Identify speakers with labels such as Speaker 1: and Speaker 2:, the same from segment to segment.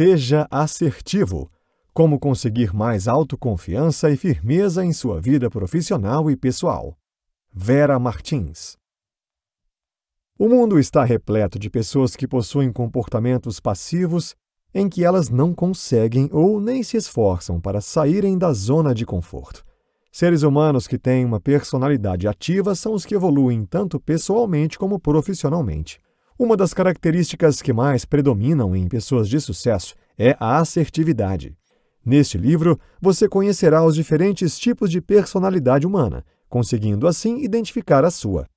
Speaker 1: Seja assertivo. Como conseguir mais autoconfiança e firmeza em sua vida profissional e pessoal. Vera Martins. O mundo está repleto de pessoas que possuem comportamentos passivos em que elas não conseguem ou nem se esforçam para saírem da zona de conforto. Seres humanos que têm uma personalidade ativa são os que evoluem tanto pessoalmente como profissionalmente. Uma das características que mais predominam em pessoas de sucesso é a assertividade. Neste livro, você conhecerá os diferentes tipos de personalidade humana, conseguindo assim identificar a sua.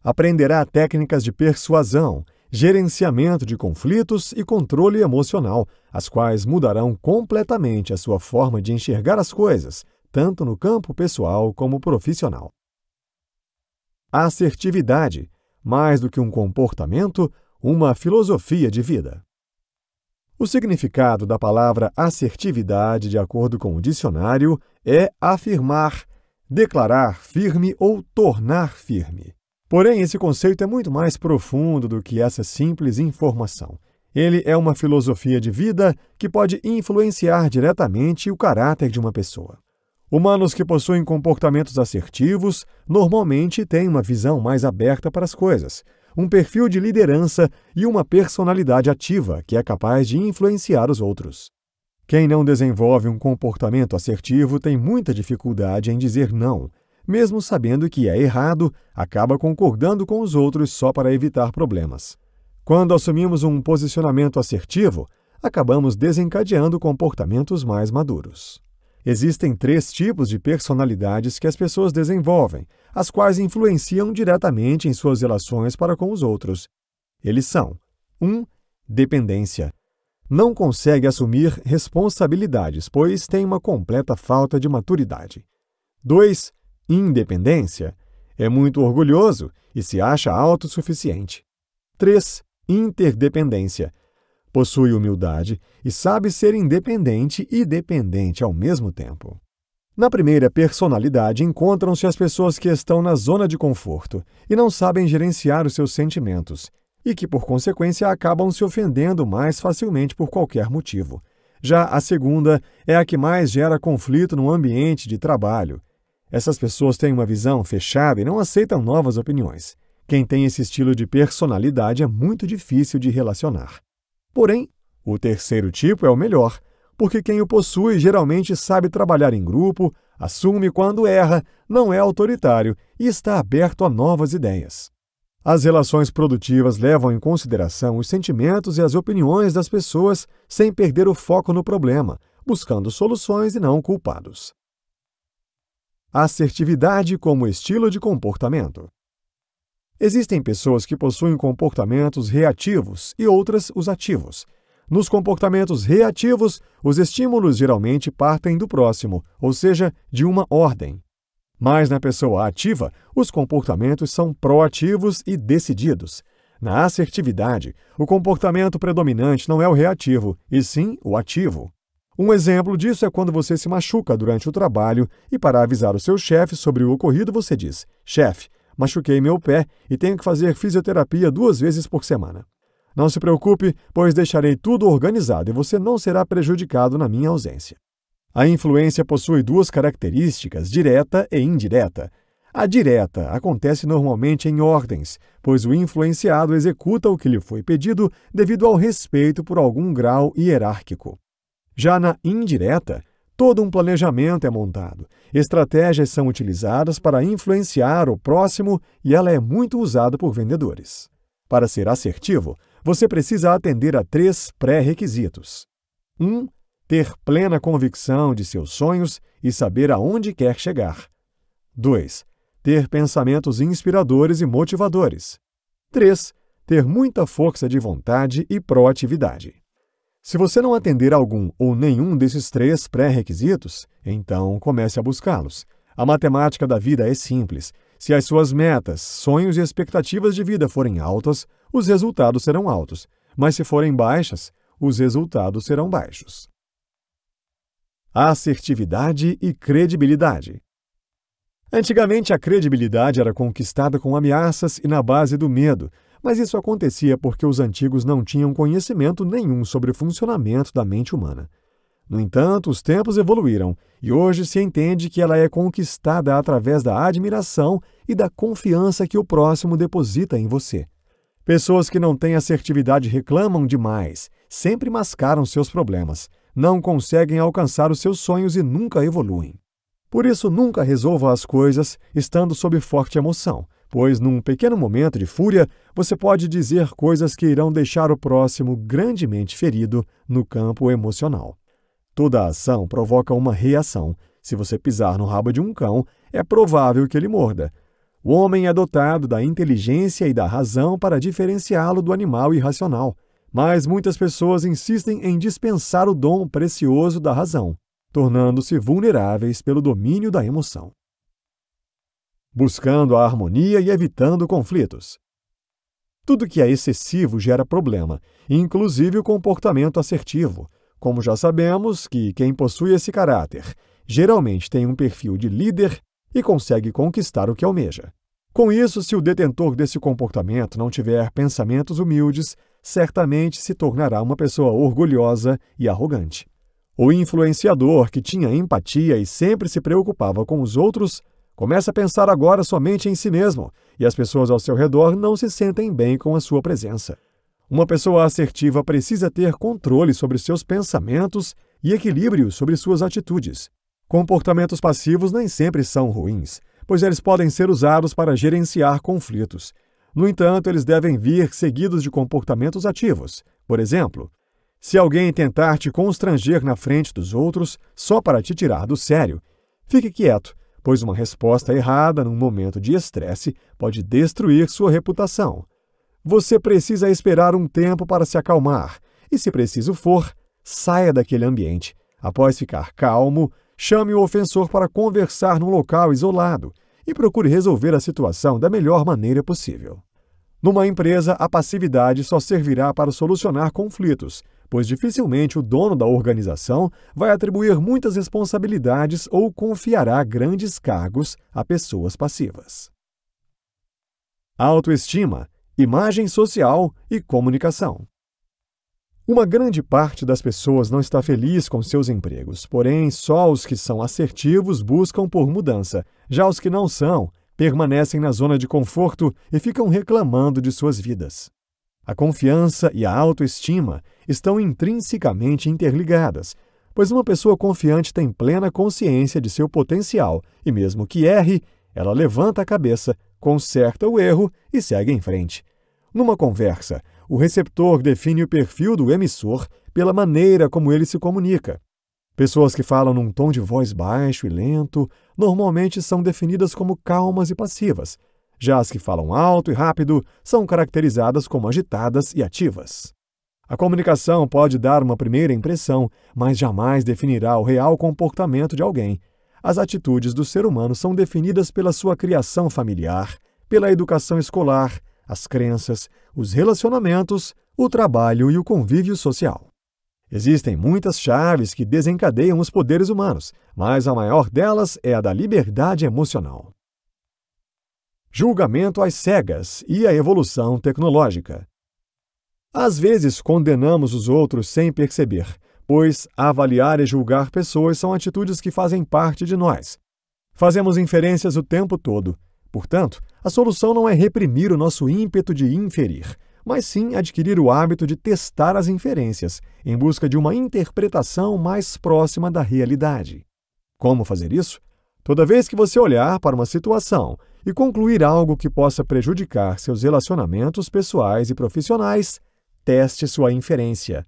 Speaker 1: Aprenderá técnicas de persuasão, gerenciamento de conflitos e controle emocional, as quais mudarão completamente a sua forma de enxergar as coisas, tanto no campo pessoal como profissional. A assertividade, mais do que um comportamento, uma filosofia de vida. O significado da palavra assertividade, de acordo com o dicionário, é afirmar, declarar firme ou tornar firme. Porém, esse conceito é muito mais profundo do que essa simples informação. Ele é uma filosofia de vida que pode influenciar diretamente o caráter de uma pessoa. Humanos que possuem comportamentos assertivos normalmente têm uma visão mais aberta para as coisas, um perfil de liderança e uma personalidade ativa que é capaz de influenciar os outros. Quem não desenvolve um comportamento assertivo tem muita dificuldade em dizer não. Mesmo sabendo que é errado, acaba concordando com os outros só para evitar problemas. Quando assumimos um posicionamento assertivo, acabamos desencadeando comportamentos mais maduros. Existem 3 tipos de personalidades que as pessoas desenvolvem, as quais influenciam diretamente em suas relações para com os outros. Eles são: 1. Dependência. Não consegue assumir responsabilidades, pois tem uma completa falta de maturidade. 2. Independência. É muito orgulhoso e se acha autossuficiente. 3. Interdependência. Possui humildade e sabe ser independente e dependente ao mesmo tempo. Na primeira personalidade encontram-se as pessoas que estão na zona de conforto e não sabem gerenciar os seus sentimentos, e que, por consequência, acabam se ofendendo mais facilmente por qualquer motivo. Já a segunda é a que mais gera conflito no ambiente de trabalho. Essas pessoas têm uma visão fechada e não aceitam novas opiniões. Quem tem esse estilo de personalidade é muito difícil de relacionar. Porém, o terceiro tipo é o melhor, porque quem o possui geralmente sabe trabalhar em grupo, assume quando erra, não é autoritário e está aberto a novas ideias. As relações produtivas levam em consideração os sentimentos e as opiniões das pessoas sem perder o foco no problema, buscando soluções e não culpados. Assertividade como estilo de comportamento. Existem pessoas que possuem comportamentos reativos e outras os ativos. Nos comportamentos reativos, os estímulos geralmente partem do próximo, ou seja, de uma ordem. Mas na pessoa ativa, os comportamentos são proativos e decididos. Na assertividade, o comportamento predominante não é o reativo, e sim o ativo. Um exemplo disso é quando você se machuca durante o trabalho e, para avisar o seu chefe sobre o ocorrido, você diz: chefe, machuquei meu pé e tenho que fazer fisioterapia 2 vezes por semana. Não se preocupe, pois deixarei tudo organizado e você não será prejudicado na minha ausência. A influência possui 2 características, direta e indireta. A direta acontece normalmente em ordens, pois o influenciado executa o que lhe foi pedido devido ao respeito por algum grau hierárquico. Já na indireta, todo um planejamento é montado, estratégias são utilizadas para influenciar o próximo e ela é muito usada por vendedores. Para ser assertivo, você precisa atender a 3 pré-requisitos. 1. Ter plena convicção de seus sonhos e saber aonde quer chegar. 2. Ter pensamentos inspiradores e motivadores. 3. Ter muita força de vontade e proatividade. Se você não atender algum ou nenhum desses 3 pré-requisitos, então comece a buscá-los. A matemática da vida é simples. Se as suas metas, sonhos e expectativas de vida forem altas, os resultados serão altos. Mas se forem baixas, os resultados serão baixos. Assertividade e credibilidade. Antigamente, a credibilidade era conquistada com ameaças e na base do medo, mas isso acontecia porque os antigos não tinham conhecimento nenhum sobre o funcionamento da mente humana. No entanto, os tempos evoluíram e hoje se entende que ela é conquistada através da admiração e da confiança que o próximo deposita em você. Pessoas que não têm assertividade reclamam demais, sempre mascaram seus problemas, não conseguem alcançar os seus sonhos e nunca evoluem. Por isso, nunca resolva as coisas estando sob forte emoção, pois num pequeno momento de fúria, você pode dizer coisas que irão deixar o próximo grandemente ferido no campo emocional. Toda ação provoca uma reação. Se você pisar no rabo de um cão, é provável que ele morda. O homem é dotado da inteligência e da razão para diferenciá-lo do animal irracional, mas muitas pessoas insistem em dispensar o dom precioso da razão, tornando-se vulneráveis pelo domínio da emoção. Buscando a harmonia e evitando conflitos. Tudo que é excessivo gera problema, inclusive o comportamento assertivo. Como já sabemos que quem possui esse caráter geralmente tem um perfil de líder e consegue conquistar o que almeja. Com isso, se o detentor desse comportamento não tiver pensamentos humildes, certamente se tornará uma pessoa orgulhosa e arrogante. O influenciador que tinha empatia e sempre se preocupava com os outros, começa a pensar agora somente em si mesmo, e as pessoas ao seu redor não se sentem bem com a sua presença. Uma pessoa assertiva precisa ter controle sobre seus pensamentos e equilíbrio sobre suas atitudes. Comportamentos passivos nem sempre são ruins, pois eles podem ser usados para gerenciar conflitos. No entanto, eles devem vir seguidos de comportamentos ativos. Por exemplo, se alguém tentar te constranger na frente dos outros só para te tirar do sério, fique quieto, pois uma resposta errada num momento de estresse pode destruir sua reputação. Você precisa esperar um tempo para se acalmar e, se preciso for, saia daquele ambiente. Após ficar calmo, chame o ofensor para conversar num local isolado e procure resolver a situação da melhor maneira possível. Numa empresa, a passividade só servirá para solucionar conflitos, pois dificilmente o dono da organização vai atribuir muitas responsabilidades ou confiará grandes cargos a pessoas passivas. Autoestima, imagem social e comunicação. Uma grande parte das pessoas não está feliz com seus empregos, porém só os que são assertivos buscam por mudança, já os que não são permanecem na zona de conforto e ficam reclamando de suas vidas. A confiança e a autoestima estão intrinsecamente interligadas, pois uma pessoa confiante tem plena consciência de seu potencial e, mesmo que erre, ela levanta a cabeça, conserta o erro e segue em frente. Numa conversa, o receptor define o perfil do emissor pela maneira como ele se comunica. Pessoas que falam num tom de voz baixo e lento normalmente são definidas como calmas e passivas. Já as que falam alto e rápido são caracterizadas como agitadas e ativas. A comunicação pode dar uma primeira impressão, mas jamais definirá o real comportamento de alguém. As atitudes do ser humano são definidas pela sua criação familiar, pela educação escolar, as crenças, os relacionamentos, o trabalho e o convívio social. Existem muitas chaves que desencadeiam os poderes humanos, mas a maior delas é a da liberdade emocional. Julgamento às cegas e a evolução tecnológica. Às vezes condenamos os outros sem perceber, pois avaliar e julgar pessoas são atitudes que fazem parte de nós. Fazemos inferências o tempo todo. Portanto, a solução não é reprimir o nosso ímpeto de inferir, mas sim adquirir o hábito de testar as inferências, em busca de uma interpretação mais próxima da realidade. Como fazer isso? Toda vez que você olhar para uma situação e concluir algo que possa prejudicar seus relacionamentos pessoais e profissionais, teste sua inferência.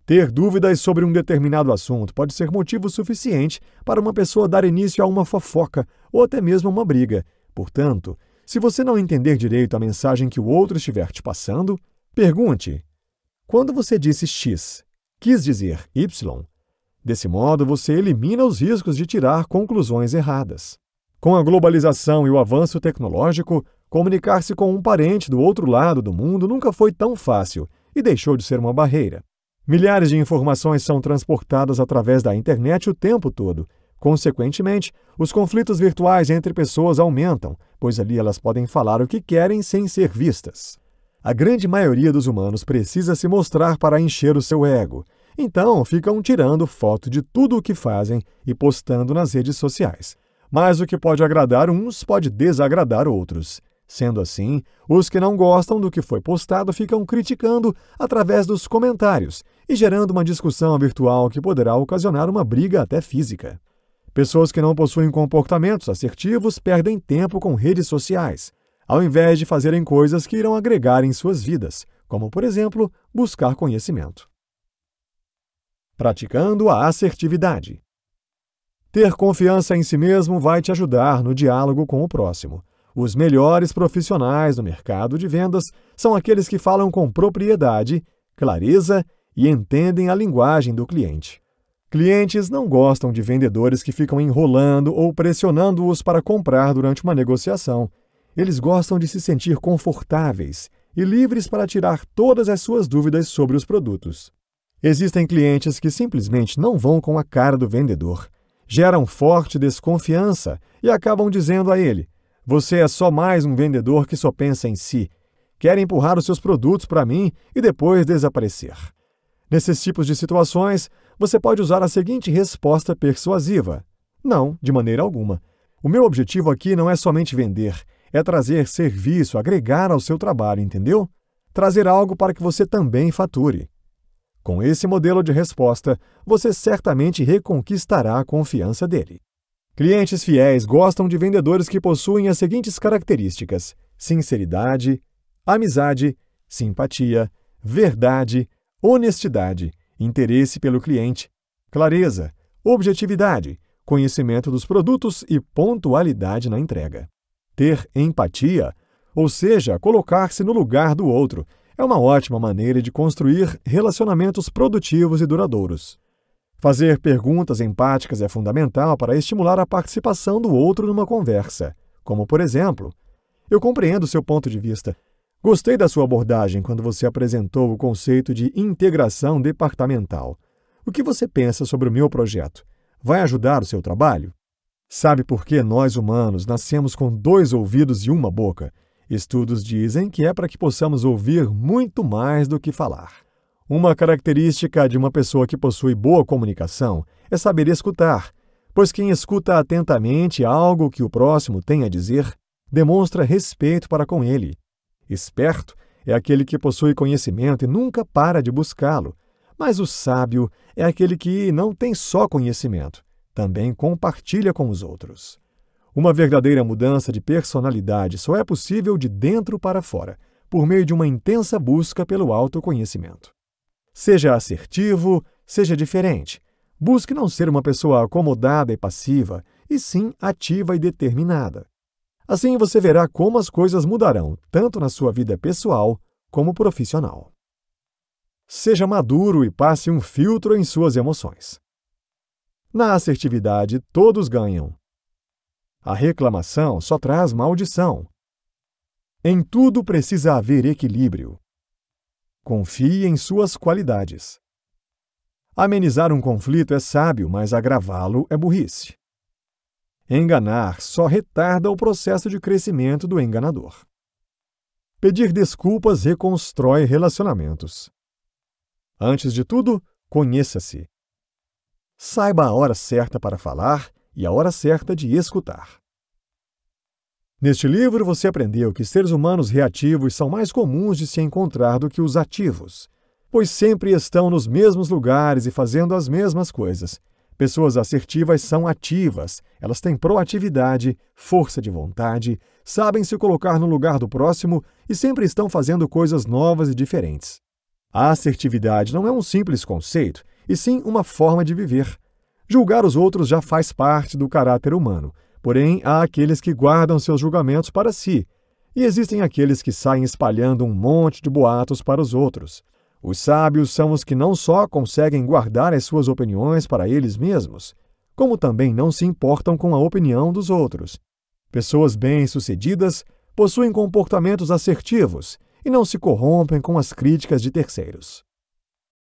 Speaker 1: Ter dúvidas sobre um determinado assunto pode ser motivo suficiente para uma pessoa dar início a uma fofoca ou até mesmo uma briga. Portanto, se você não entender direito a mensagem que o outro estiver te passando, pergunte: quando você disse X, quis dizer Y? Desse modo, você elimina os riscos de tirar conclusões erradas. Com a globalização e o avanço tecnológico, comunicar-se com um parente do outro lado do mundo nunca foi tão fácil e deixou de ser uma barreira. Milhares de informações são transportadas através da internet o tempo todo. Consequentemente, os conflitos virtuais entre pessoas aumentam, pois ali elas podem falar o que querem sem ser vistas. A grande maioria dos humanos precisa se mostrar para encher o seu ego. Então, ficam tirando foto de tudo o que fazem e postando nas redes sociais. Mas o que pode agradar uns pode desagradar outros. Sendo assim, os que não gostam do que foi postado ficam criticando através dos comentários e gerando uma discussão virtual que poderá ocasionar uma briga até física. Pessoas que não possuem comportamentos assertivos perdem tempo com redes sociais, ao invés de fazerem coisas que irão agregar em suas vidas, como, por exemplo, buscar conhecimento. Praticando a assertividade. Ter confiança em si mesmo vai te ajudar no diálogo com o próximo. Os melhores profissionais no mercado de vendas são aqueles que falam com propriedade, clareza e entendem a linguagem do cliente. Clientes não gostam de vendedores que ficam enrolando ou pressionando-os para comprar durante uma negociação. Eles gostam de se sentir confortáveis e livres para tirar todas as suas dúvidas sobre os produtos. Existem clientes que simplesmente não vão com a cara do vendedor, geram forte desconfiança e acabam dizendo a ele: "Você é só mais um vendedor que só pensa em si. Quer empurrar os seus produtos para mim e depois desaparecer." Nesses tipos de situações, você pode usar a seguinte resposta persuasiva: "Não, de maneira alguma. O meu objetivo aqui não é somente vender, é trazer serviço, agregar ao seu trabalho, entendeu? Trazer algo para que você também fature." Com esse modelo de resposta, você certamente reconquistará a confiança dele. Clientes fiéis gostam de vendedores que possuem as seguintes características: sinceridade, amizade, simpatia, verdade, honestidade, interesse pelo cliente, clareza, objetividade, conhecimento dos produtos e pontualidade na entrega. Ter empatia, ou seja, colocar-se no lugar do outro, é uma ótima maneira de construir relacionamentos produtivos e duradouros. Fazer perguntas empáticas é fundamental para estimular a participação do outro numa conversa, como, por exemplo: "Eu compreendo seu ponto de vista. Gostei da sua abordagem quando você apresentou o conceito de integração departamental. O que você pensa sobre o meu projeto? Vai ajudar o seu trabalho?" Sabe por que nós humanos nascemos com 2 ouvidos e uma boca? Estudos dizem que é para que possamos ouvir muito mais do que falar. Uma característica de uma pessoa que possui boa comunicação é saber escutar, pois quem escuta atentamente algo que o próximo tem a dizer demonstra respeito para com ele. Esperto é aquele que possui conhecimento e nunca para de buscá-lo, mas o sábio é aquele que não tem só conhecimento, também compartilha com os outros. Uma verdadeira mudança de personalidade só é possível de dentro para fora, por meio de uma intensa busca pelo autoconhecimento. Seja assertivo, seja diferente. Busque não ser uma pessoa acomodada e passiva, e sim ativa e determinada. Assim você verá como as coisas mudarão, tanto na sua vida pessoal como profissional. Seja maduro e passe um filtro em suas emoções. Na assertividade, todos ganham. A reclamação só traz maldição. Em tudo precisa haver equilíbrio. Confie em suas qualidades. Amenizar um conflito é sábio, mas agravá-lo é burrice. Enganar só retarda o processo de crescimento do enganador. Pedir desculpas reconstrói relacionamentos. Antes de tudo, conheça-se. Saiba a hora certa para falar e a hora certa de escutar. Neste livro, você aprendeu que seres humanos reativos são mais comuns de se encontrar do que os ativos, pois sempre estão nos mesmos lugares e fazendo as mesmas coisas. Pessoas assertivas são ativas, elas têm proatividade, força de vontade, sabem se colocar no lugar do próximo e sempre estão fazendo coisas novas e diferentes. A assertividade não é um simples conceito, e sim uma forma de viver. Julgar os outros já faz parte do caráter humano, porém há aqueles que guardam seus julgamentos para si, e existem aqueles que saem espalhando um monte de boatos para os outros. Os sábios são os que não só conseguem guardar as suas opiniões para eles mesmos, como também não se importam com a opinião dos outros. Pessoas bem-sucedidas possuem comportamentos assertivos e não se corrompem com as críticas de terceiros.